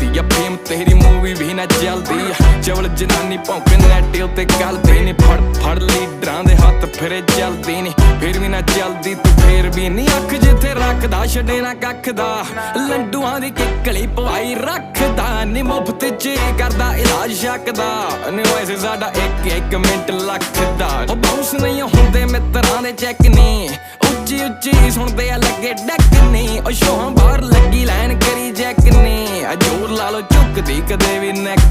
चलदी आ फेम तेरी मूवी भी ना चलदी आ चवल जनानी भौंके नैटे उत्ते गलदी नी फड़ फड़ लीडरां दे हत्थ फिरे चलदी नी फिर भी ना चलदी तू फिर भी नी अख जिथे रखदा छड्डे ना कख दा लंडूआं दी किकली पवाई रखदा नी मुफ्त च करदा इलाज शकदा नी वैसे साडा एक एक मिंट लखदा ओ बाउंस नहीं हुंदे मित्रां दे चैक नी उच्ची उच्ची सुनदे आ लगे डैक नी ओ शोहां बाहर लगी लाइन करी जैक नी जोर ला लो झुकदी कदे भी नैक